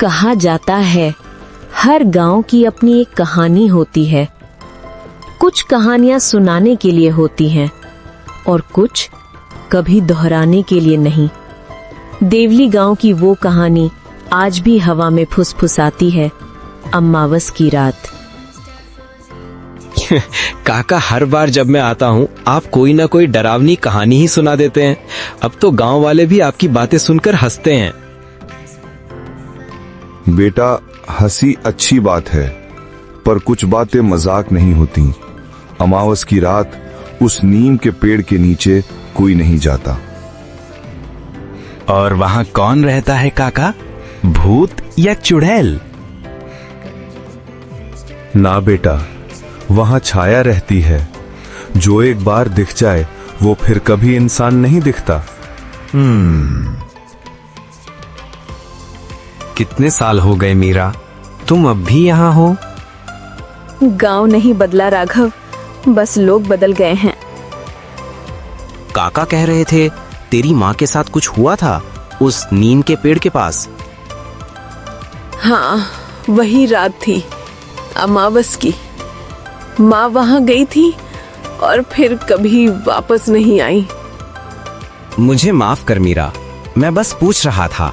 कहा जाता है हर गांव की अपनी एक कहानी होती है। कुछ कहानियां सुनाने के लिए होती हैं और कुछ कभी दोहराने के लिए नहीं। देवली गांव की वो कहानी आज भी हवा में फुसफुसाती है, अमावस की रात। काका, हर बार जब मैं आता हूँ आप कोई ना कोई डरावनी कहानी ही सुना देते हैं। अब तो गांव वाले भी आपकी बातें सुनकर हंसते हैं। बेटा, हंसी अच्छी बात है, पर कुछ बातें मजाक नहीं होती। अमावस की रात उस नीम के पेड़ के नीचे कोई नहीं जाता। और वहां कौन रहता है काका, भूत या चुड़ैल? ना बेटा, वहां छाया रहती है। जो एक बार दिख जाए वो फिर कभी इंसान नहीं दिखता। कितने साल हो गए मीरा, तुम अब भी यहाँ हो? गांव नहीं बदला राघव, बस लोग बदल गए हैं। काका कह रहे थे तेरी माँ के साथ कुछ हुआ था उस नीम के पेड़ के पास। हाँ, वही रात थी अमावस की। माँ वहां गई थी और फिर कभी वापस नहीं आई। मुझे माफ कर मीरा, मैं बस पूछ रहा था।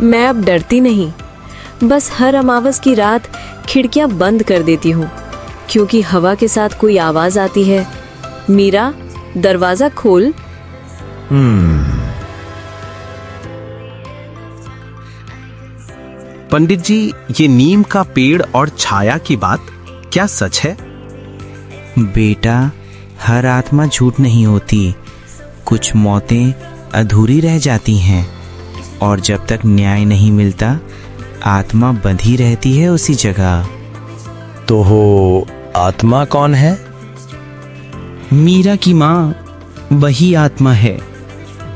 मैं अब डरती नहीं, बस हर अमावस की रात खिड़कियां बंद कर देती हूँ, क्योंकि हवा के साथ कोई आवाज आती है। मीरा, दरवाजा खोल। पंडित जी, ये नीम का पेड़ और छाया की बात क्या सच है? बेटा, हर आत्मा झूठ नहीं होती। कुछ मौतें अधूरी रह जाती हैं और जब तक न्याय नहीं मिलता आत्मा बंधी रहती है उसी जगह। तो हो आत्मा कौन है? मीरा की माँ वही आत्मा है।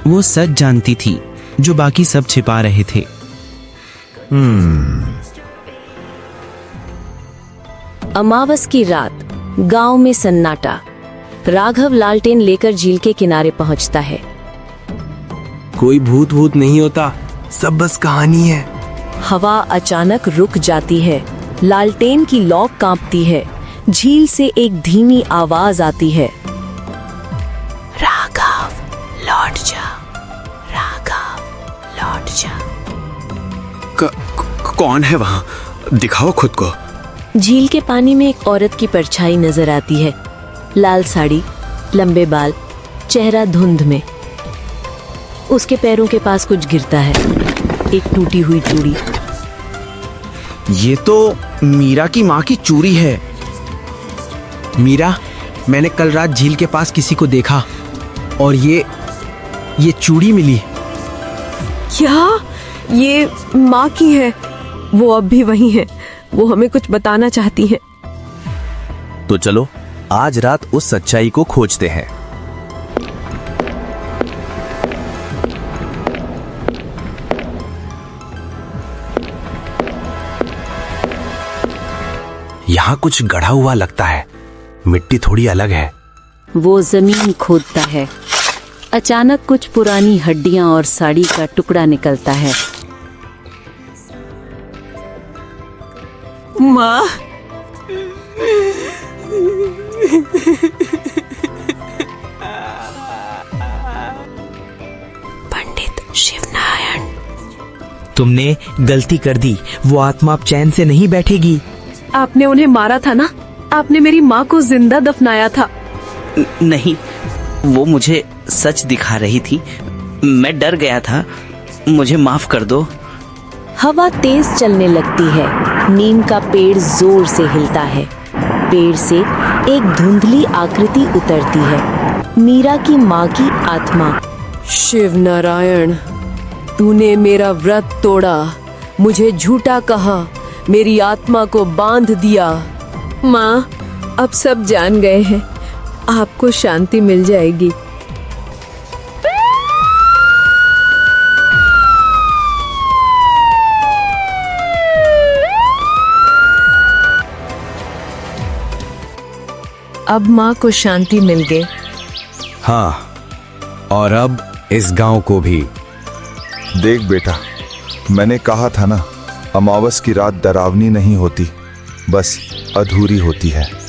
वो सच जानती थी जो बाकी सब छिपा रहे थे। अमावस की रात गांव में सन्नाटा। राघव लालटेन लेकर झील के किनारे पहुंचता है। कोई भूत भूत नहीं होता, सब बस कहानी है। हवा अचानक रुक जाती है, लालटेन की लौ कांपती है। झील से एक धीमी आवाज आती है, राघव लौट जा, राघव लौट जा। कौन है वहां? दिखाओ खुद को। झील के पानी में एक औरत की परछाई नजर आती है। लाल साड़ी, लंबे बाल, चेहरा धुंध में। उसके पैरों के पास कुछ गिरता है, एक टूटी हुई चूड़ी। ये तो मीरा की माँ की चूड़ी है। मीरा, मैंने कल रात झील के पास किसी को देखा और ये चूड़ी मिली। क्या ये माँ की है? वो अब भी वही है। वो हमें कुछ बताना चाहती है। तो चलो आज रात उस सच्चाई को खोजते हैं। यहाँ कुछ गढ़ा हुआ लगता है, मिट्टी थोड़ी अलग है। वो जमीन खोदता है। अचानक कुछ पुरानी हड्डियां और साड़ी का टुकड़ा निकलता है। माँ, पंडित शिवनारायण, तुमने गलती कर दी। वो आत्मा अब चैन से नहीं बैठेगी। आपने उन्हें मारा था ना? आपने मेरी माँ को जिंदा दफनाया था। नहीं, वो मुझे सच दिखा रही थी। मैं डर गया था, मुझे माफ कर दो। हवा तेज चलने लगती है। नीम का पेड़ जोर से हिलता है। पेड़ से एक धुंधली आकृति उतरती है, मीरा की माँ की आत्मा। शिव नारायण, तूने मेरा व्रत तोड़ा, मुझे झूठा कहा, मेरी आत्मा को बांध दिया। माँ, अब सब जान गए हैं, आपको शांति मिल जाएगी। अब माँ को शांति मिल गई। हाँ, और अब इस गांव को भी। देख बेटा, मैंने कहा था ना, अमावस की रात डरावनी नहीं होती, बस अधूरी होती है।